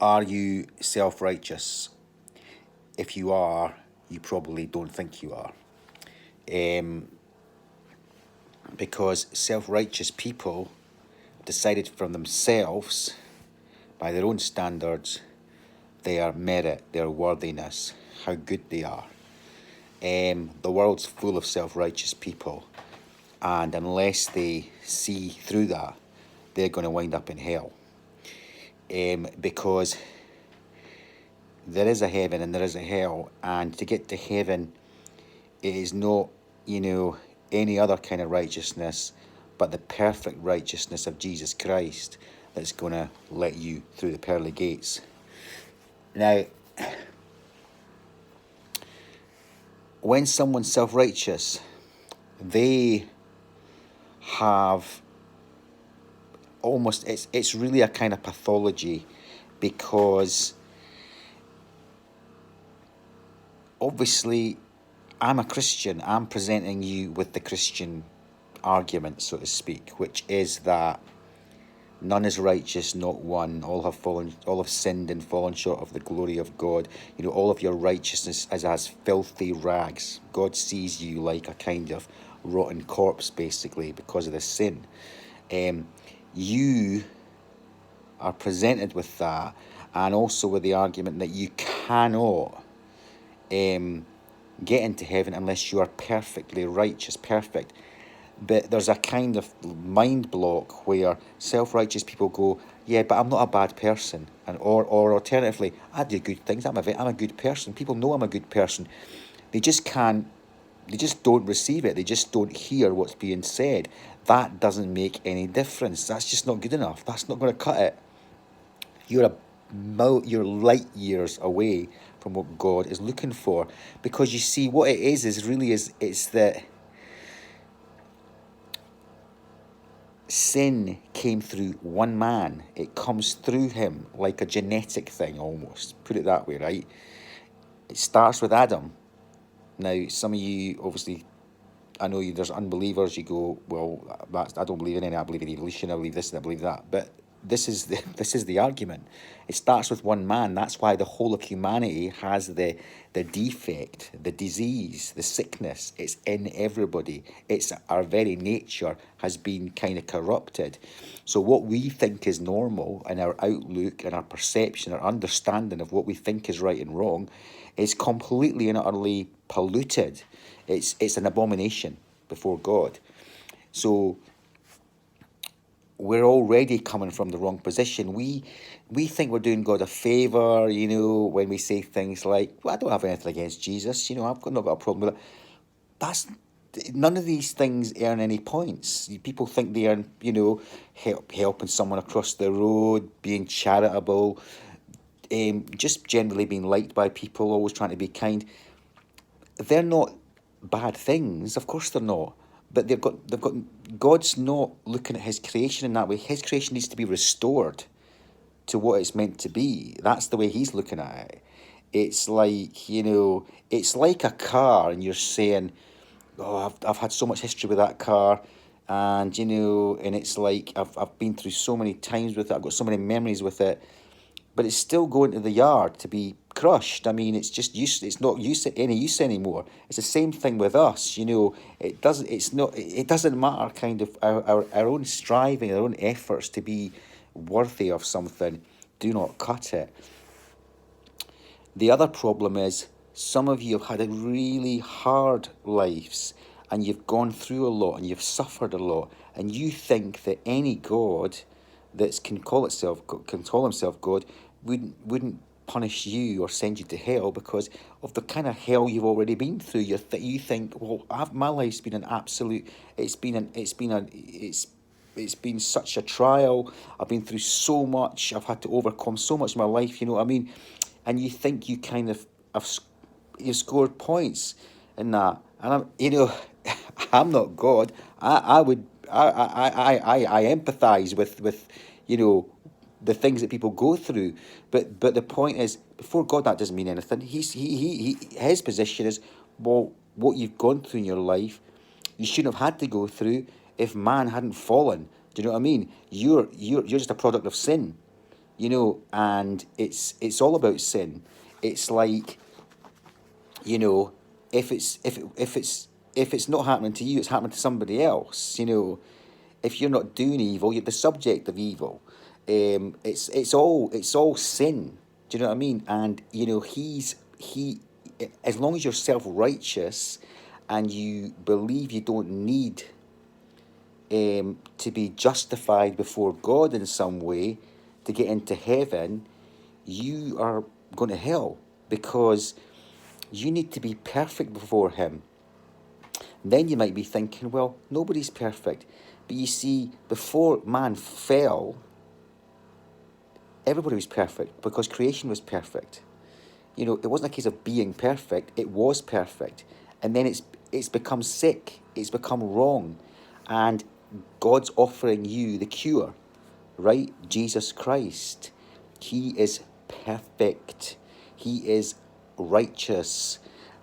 Are you self-righteous? If you are, you probably don't think you are. Because self-righteous people decided from themselves, by their own standards, their merit, their worthiness, how good they are. The world's full of self-righteous people, and unless they see through that, they're going to wind up in hell. Because there is a heaven and there is a hell, and to get to heaven, it is not, any other kind of righteousness, but the perfect righteousness of Jesus Christ that's going to let you through the pearly gates. Now, when someone's self-righteous, they have almost, it's really a kind of pathology, because obviously I'm a Christian. I'm presenting you with the Christian argument, so to speak, which is that none is righteous, not one. All have sinned and fallen short of the glory of God. All of your righteousness is as filthy rags. God sees you like a kind of rotten corpse, basically, because of the sin. You are presented with that, and also with the argument that you cannot get into heaven unless you are perfectly righteous, perfect. But there's a kind of mind block where self-righteous people go, yeah, but I'm not a bad person, or alternatively, I do good things. I'm a good person. People know I'm a good person. They just don't receive it. They just don't hear what's being said. That doesn't make any difference. That's just not good enough. That's not going to cut it. You're light years away from what God is looking for, because you see what it is it's that sin came through one man. It comes through him like a genetic thing, almost. Put it that way, right? It starts with Adam. Now, some of you, obviously, I know there's unbelievers. You go, well, I don't believe in any. I believe in evolution. I believe this and I believe that. But this is the argument. It starts with one man. That's why the whole of humanity has the defect, the disease, the sickness. It's in everybody. It's our very nature has been kind of corrupted. So what we think is normal, and our outlook and our perception, our understanding of what we think is right and wrong, is completely and utterly polluted. It's an abomination before God. So we're already coming from the wrong position. We think we're doing God a favour, when we say things like, well, I don't have anything against Jesus, I've not got a problem with it. None of these things earn any points. People think they earn, helping someone across the road, being charitable, just generally being liked by people, always trying to be kind. They're not bad things, of course they're not. But they've got God's not looking at his creation in that way. His creation needs to be restored to what it's meant to be. That's the way he's looking at it. It's like, it's like a car, and you're saying, oh, I've had so much history with that car, and and it's like I've been through so many times with it. I've got so many memories with it, but it's still going to the yard to be crushed. I mean, it's just it's not any use anymore. It's the same thing with us. It doesn't matter kind of our own striving, our own efforts to be worthy of something do not cut it. The other problem is, some of you have had a really hard lives, and you've gone through a lot, and you've suffered a lot, and you think that any God that can call himself God wouldn't punish you or send you to hell because of the kind of hell you've already been through. You think, well, my life's been an absolute. It's been such a trial. I've been through so much. I've had to overcome so much in my life. You know what I mean? And you think you kind of you scored points in that. And I'm not God. I empathise with the things that people go through, but the point is, before God, that doesn't mean anything. His position is, well, what you've gone through in your life, you shouldn't have had to go through if man hadn't fallen. Do you know what I mean? You're just a product of sin. and it's all about sin. It's like, you know, if it's not happening to you, it's happening to somebody else. If you're not doing evil, you're the subject of evil. It's all sin. Do you know what I mean? And he, as long as you're self righteous, and you believe you don't need to be justified before God in some way to get into heaven, you are going to hell, because you need to be perfect before Him. Then you might be thinking, well, nobody's perfect. But you see, before man fell, everybody was perfect because creation was perfect. It wasn't a case of being perfect, it was perfect. And then it's become sick, it's become wrong. And God's offering you the cure, right? Jesus Christ. He is perfect. He is righteous.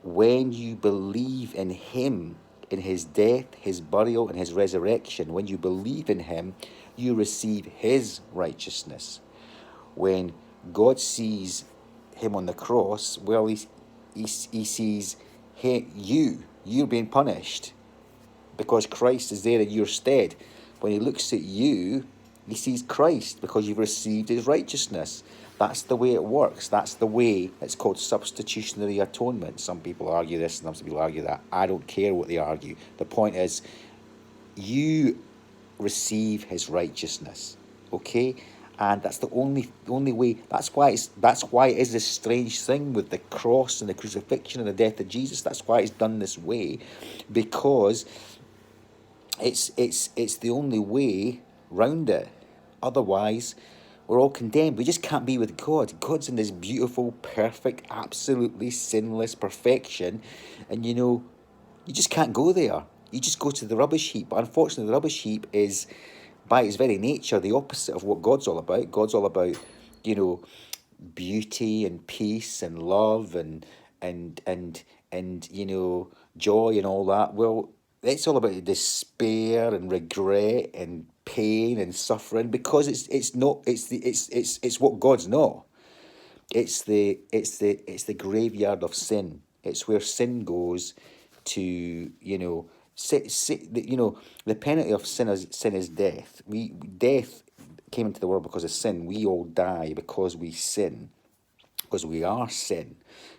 When you believe in Him, in His death, His burial, and His resurrection, when you believe in Him, you receive His righteousness. When God sees Him on the cross, well, he sees you're being punished because Christ is there in your stead. When He looks at you, He sees Christ because you've received His righteousness. That's the way it works. That's the way. It's called substitutionary atonement. Some people argue this and some people argue that. I don't care what they argue. The point is, you receive His righteousness, okay? And that's the only way. That's why it is this strange thing with the cross and the crucifixion and the death of Jesus. That's why it's done this way, because it's the only way round it. Otherwise, we're all condemned. We just can't be with God. God's in this beautiful, perfect, absolutely sinless perfection, and you just can't go there. You just go to the rubbish heap. But unfortunately, the rubbish heap is, by its very nature, the opposite of what God's all about. God's all about, you know, beauty and peace and love and joy and all that. Well, it's all about despair and regret and pain and suffering, because it's what God's not. It's the graveyard of sin. It's where sin goes to, the penalty of sin is death. Death came into the world because of sin. We all die because we sin, because we are sin.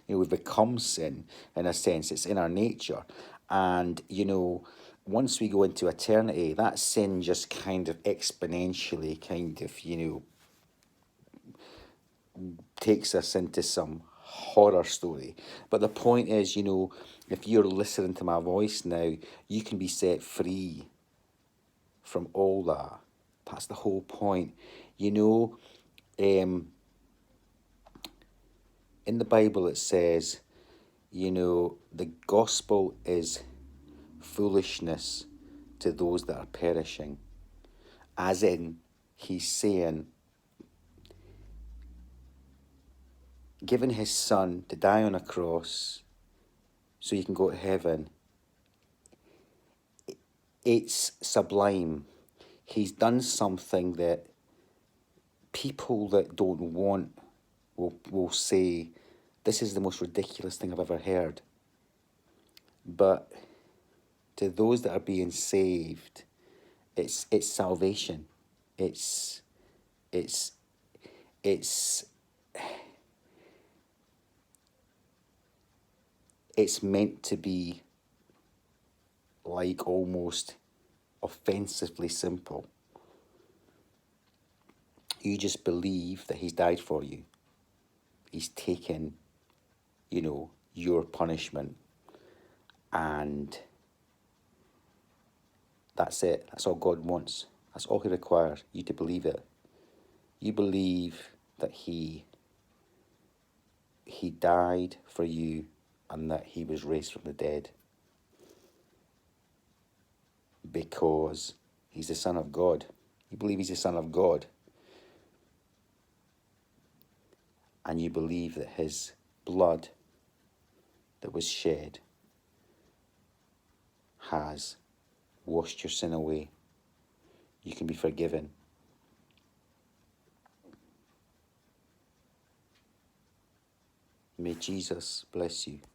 We've become sin in a sense. It's in our nature. And, once we go into eternity, that sin just kind of exponentially takes us into some horror story. But the point is, if you're listening to my voice now, you can be set free from all that. That's the whole point. Um, in the Bible it says, the gospel is foolishness to those that are perishing. As in, he's saying, giving his son to die on a cross so you can go to heaven, it's sublime. He's done something that people that don't want will say, this is the most ridiculous thing I've ever heard. But to those that are being saved, it's salvation. It's it's it's it's meant to be like almost offensively simple. You just believe that he's died for you. He's taken, your punishment, and that's it. That's all God wants. That's all he requires, you to believe it. You believe that he died for you and that he was raised from the dead because he's the Son of God. You believe he's the Son of God, and you believe that his blood that was shed has washed your sin away. You can be forgiven. May Jesus bless you.